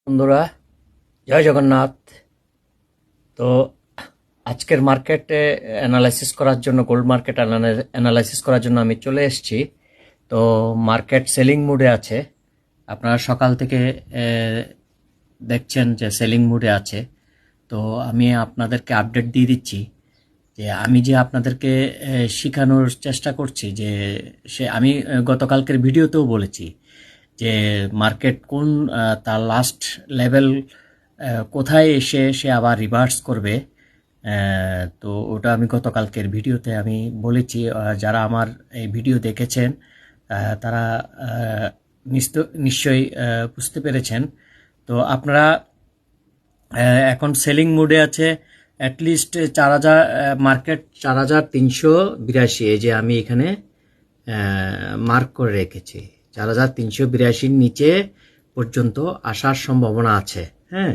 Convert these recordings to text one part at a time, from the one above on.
বন্ধুরা, জয় জগন্নাথ। তো আজকের মার্কেটে অ্যানালাইসিস করার জন্য, গোল্ড মার্কেট অ্যানালাইসিস করার জন্য আমি চলে এসেছি। তো মার্কেট সেলিং মুডে আছে। আপনারা সকাল থেকে দেখছেন যে সেলিং মুডে আছে। তো আমি আপনাদেরকে আপডেট দিয়ে দিচ্ছি যে আমি যে আপনাদেরকে শেখানোর চেষ্টা করছি, যে আমি গতকালকের ভিডিওতেও বলেছি যে মার্কেট কোন তার লাস্ট লেভেল কোথায় এসে সে আবার রিভার্স করবে। তো ওটা আমি গতকালকের ভিডিওতে আমি বলেছি। যারা আমার এই ভিডিও দেখেছেন তারা নিশ্চয়ই বুঝতে পেরেছেন। তো আপনারা এখন সেলিং মুডে আছে। অ্যাটলিস্ট 4000 মার্কেট 4382, এই যে আমি এখানে মার্ক করে রেখেছি। 4382 নিচে পর্যন্ত আসার সম্ভাবনা আছে। হ্যাঁ,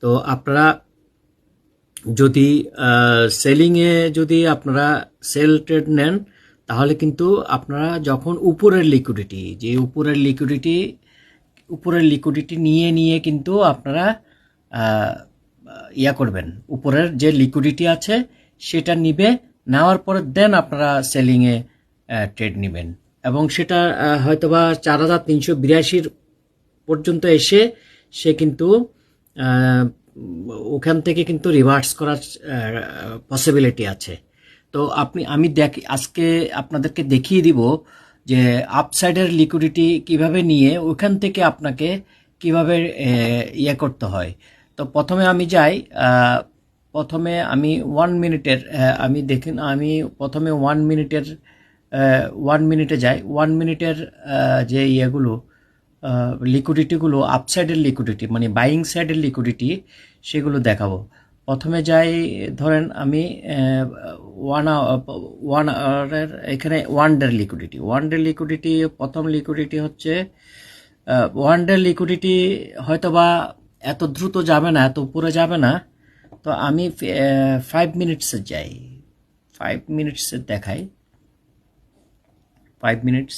তো আপনারা যদি সেলিংয়ে যদি আপনারা সেল ট্রেড নেন, তাহলে কিন্তু আপনারা যখন উপরের লিকুইডিটি নিয়ে কিন্তু আপনারা করবেন। উপরের যে লিকুইডিটি আছে সেটা নেওয়ার পরে দেন আপনারা সেলিংয়ে ট্রেড নেবেন, এবং সেটা হয়তোবা 4382 পর্যন্ত এসে সে কিন্তু ওখান থেকে কিন্তু রিভার্স করার পসিবিলিটি আছে। তো আমি আজকে আপনাদেরকে দেখিয়ে দিব যে আপসাইডের লিকুইডিটি কিভাবে নিয়ে ওখান থেকে আপনাকে কিভাবে করতে হয়। তো প্রথমে আমি যাই, প্রথমে আমি 1 মিনিটের আমি প্রথমে 1 মিনিটে যাই। 1 মিনিটের যে লিকুইডিটিগুলো, আপসাইডের লিকুইডিটি মানে বাইং সাইডের লিকুইডিটি, সেগুলো দেখাবো। প্রথমে যাই, ধরেন আমি 1 আওয়ারের এখানে 1 ডে লিকুইডিটি। প্রথম লিকুইডিটি হচ্ছে 1 ডে লিকুইডিটি হয়তোবা এত দ্রুত যাবে না, এত উপরে যাবে না। তো আমি 5 মিনিটসে যাই, 5 মিনিটসে দেখাই। 5 মিনিটস,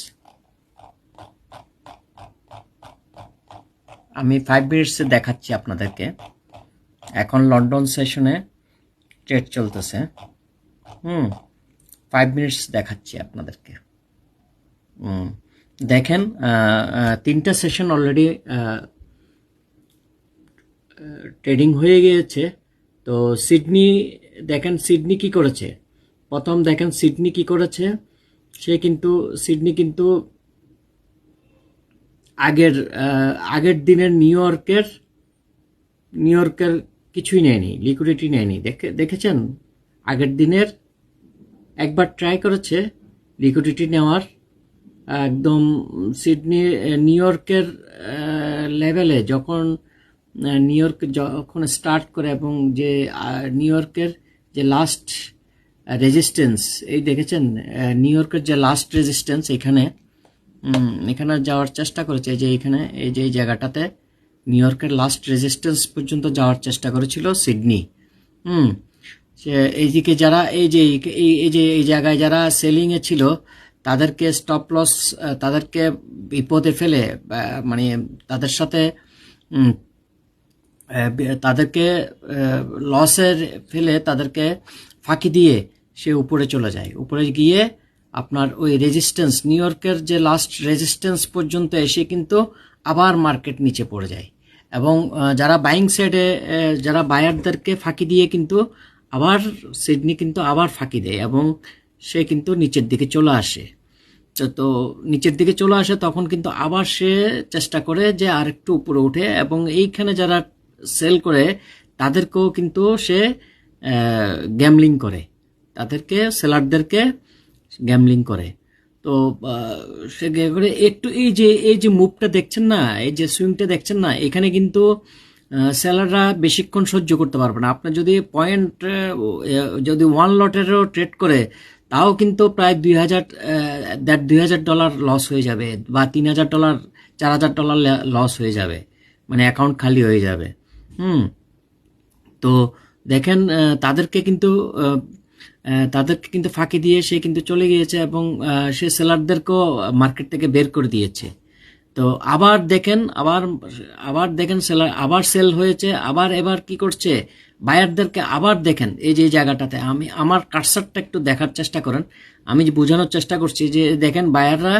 আমি 5 মিনিটসে দেখাচ্ছি আপনাদেরকে। এখন লন্ডন সেশনে ট্রেড চলতেছে। 5 মিনিটস দেখাচ্ছি আপনাদেরকে। দেখেন, 3টা সেশন অলরেডি ট্রেডিং হয়ে গিয়েছে। তো সিডনি কি করেছে। প্রথম দেখেন সিডনি কি করেছে। সিডনি কিন্তু আগের দিনের নিউ ইয়র্কের কিছুই নেয়নি, লিকুইডিটি নেয়নি। দেখেছেন, আগের দিনের একবার ট্রাই করেছে লিকুইডিটি নেওয়ার, একদম সিডনি নিউ ইয়র্কের লেভেলে যখন স্টার্ট করে, এবং যে নিউ ইয়র্কের যে লাস্ট রেজিস্ট্যান্স, এই দেখেছেন নিউ ইয়র্কের যে লাস্ট রেজিস্ট্যান্স, এখানে যাওয়ার চেষ্টা করেছে। এই যে জায়গাটাতে নিউ ইয়র্কের লাস্ট রেজিস্ট্যান্স পর্যন্ত যাওয়ার চেষ্টা করেছিল সিডনি। এইদিকে যারা এই জায়গায় যারা সেলিং এ ছিল, তাদেরকে স্টপ লস, তাদেরকে বিপদে ফেলে, মানে তাদের সাথে তাদেরকে লসের ফেলে, তাদেরকে ফাঁকি দিয়ে সে উপরে চলে যায়। উপরে গিয়ে আপনার ওই রেজিস্ট্যান্স, নিউ ইয়র্কের যে লাস্ট রেজিস্ট্যান্স পর্যন্ত এসে কিন্তু আবার মার্কেট নিচে পড়ে যায়, এবং যারা বাইং সাইডে যারা বায়ারদেরকে ফাঁকি দিয়ে কিন্তু আবার সিডনি কিন্তু আবার ফাঁকি দেয়, এবং সে কিন্তু নিচের দিকে চলে আসে। তো নিচের দিকে চলে আসে, তখন কিন্তু আবার সে চেষ্টা করে যে আর একটু উপরে উঠে, এবং এইখানে যারা সেল করে তাদেরকেও কিন্তু সে গ্যামলিং করে, তাদেরকে সেলারদেরকে গ্যামলিং করে। তো সে করে একটু এই যে মুভটা দেখছেন না, এই যে সুইংটা দেখছেন না, এখানে কিন্তু সেলাররা বেশিক্ষণ সহ্য করতে পারবে না। আপনার যদি যদি 1 লটেরও ট্রেড করে, তাও কিন্তু প্রায় $2,000 লস হয়ে যাবে, বা $3,000 $4,000 লস হয়ে যাবে, মানে অ্যাকাউন্ট খালি হয়ে যাবে। তো দেখেন, তাদেরকে কিন্তু ফাঁকি দিয়ে সে কিন্তু চলে গিয়েছে, এবং সে সেলারদেরকেও মার্কেট থেকে বের করে দিয়েছে। তো আবার দেখেন, আবার দেখেন সেলার আবার সেল হয়েছে, আবার এবার কি করছে, বায়ারদেরকে আবার দেখেন এই যে এই জায়গাটাতে, আমি আমার কার্সারটা একটু দেখার চেষ্টা করেন, আমি যে বোঝানোর চেষ্টা করছি যে দেখেন বায়াররা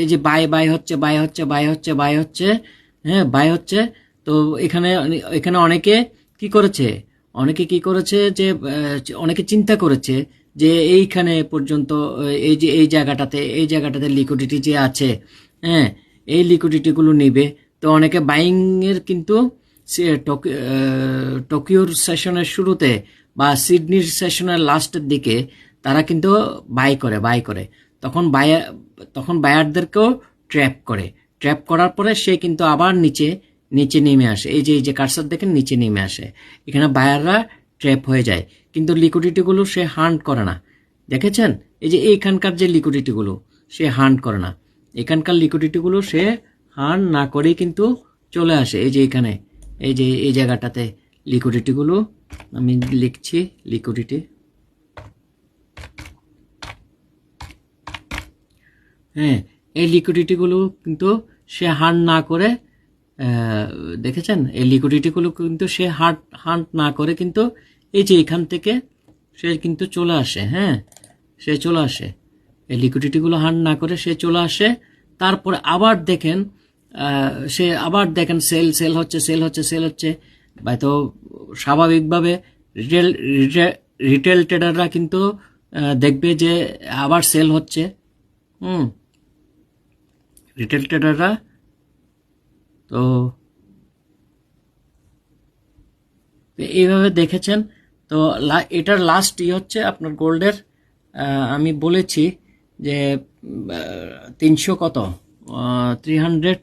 এই যে বাই হচ্ছে, হ্যাঁ বাই হচ্ছে। তো এখানে এখানে অনেকে কি করেছে যে অনেকে চিন্তা করেছে যে এইখানে পর্যন্ত এই জায়গাটাতে লিকুইডিটি যে আছে, হ্যাঁ এই লিকুইডিটি গুলো নিবে। তো অনেকে বাইং এর কিন্তু টোকিওর সেশনের শুরুতে বা সিডনির সেশনের লাস্টের দিকে তারা কিন্তু বাই করে তখন বায়ারদেরকেও ট্র্যাপ করার পরে সে কিন্তু আবার নিচে নেমে আসে, এই যে কার্সার দেখেন নিচে নেমে আসে, এখানে বায়াররা ট্র্যাপ হয়ে যায়, কিন্তু লিকুইডিটি গুলো সে হান্ট করে না। দেখেছেন এই যে এইখানকার যে লিকুইডিটি গুলো সে হান্ট করে না, এখানকার লিকুইডিটি গুলো সে হান্ট না করেই কিন্তু চলে আসে। এই যে এখানে এই যে এই জায়গাটাতে লিকুইডিটি গুলো আমি লিখছি, লিকুইডিটি, হ্যাঁ এই লিকুইডিটি গুলো কিন্তু সে হান্ট না করে, দেখেছেন এই লিকুইডিটি গুলো কিন্তু সে হান্ট না করে কিন্তু এই যে এখান থেকে সে কিন্তু চলে আসে, হ্যাঁ সে চলে আসে, এই লিকুইডিটি গুলো হান্ট না করে সে চলে আসে। তারপরে আবার দেখেন সে আবার দেখেন সেল হচ্ছে। তো স্বাভাবিকভাবে রিটেল ট্রেডাররা কিন্তু দেখবে যে আবার সেল হচ্ছে, রিটেল ট্রেডাররা। তো এইভাবে দেখেছেন। তো এটার লাস্ট হচ্ছে আপনার গোল্ডের, আমি বলেছি যে 300 কত 300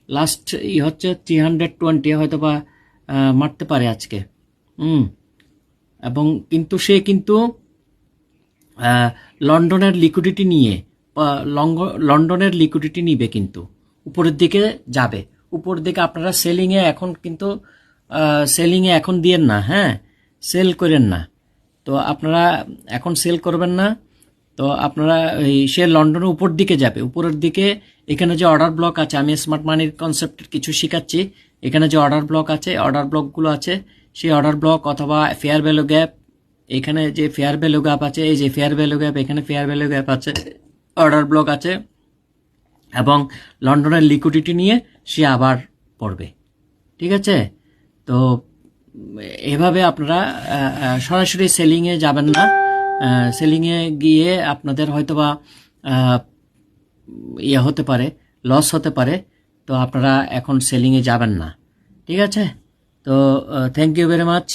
লাস্ট হচ্ছে 320 হয়তো বা মারতে পারে আজকে, এবং কিন্তু সে কিন্তু লন্ডনের লিকুইডিটি নিবে, কিন্তু উপরের দিকে যাবে, উপরের দিকে আপনারা সেলিংয়ে এখন দিয়েন না, হ্যাঁ সেল করেন না। তো আপনারা এখন সেল করবেন না, তো আপনারা সে লন্ডনের উপর দিকে যাবে, উপরের দিকে। এখানে যে অর্ডার ব্লক আছে, আমি স্মার্ট মানির কনসেপ্টের কিছু শিখাচ্ছি, এখানে যে অর্ডার ব্লকগুলো আছে সেই অর্ডার ব্লক অথবা ফেয়ার ভ্যালু গ্যাপ, এখানে যে ফেয়ার ভ্যালু গ্যাপ আছে, এই যে ফেয়ার ভ্যালু গ্যাপ, এখানে ফেয়ার ভ্যালু গ্যাপ আছে, অর্ডার ব্লক আছে, এবং লন্ডনের লিকুইডিটি নিয়ে সে আবার পড়বে, ঠিক আছে। তো এভাবে আপনারা সরাসরি সেলিংয়ে যাবেন না, সেলিংয়ে গিয়ে আপনাদের হয়তোবা হতে পারে, লস হতে পারে। তো আপনারা এখন সেলিংয়ে যাবেন না, ঠিক আছে। তো থ্যাংক ইউ ভেরি মাচ,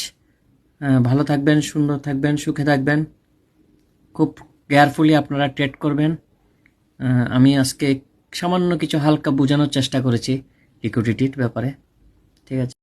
ভালো থাকবেন, সুন্দর থাকবেন, সুখে থাকবেন, খুব কেয়ারফুলি আপনারা ট্রেড করবেন। আমি আজকে সামান্য কিছু হালকা বোঝানোর চেষ্টা করেছি লিকুইডিটির ব্যাপারে, ঠিক আছে।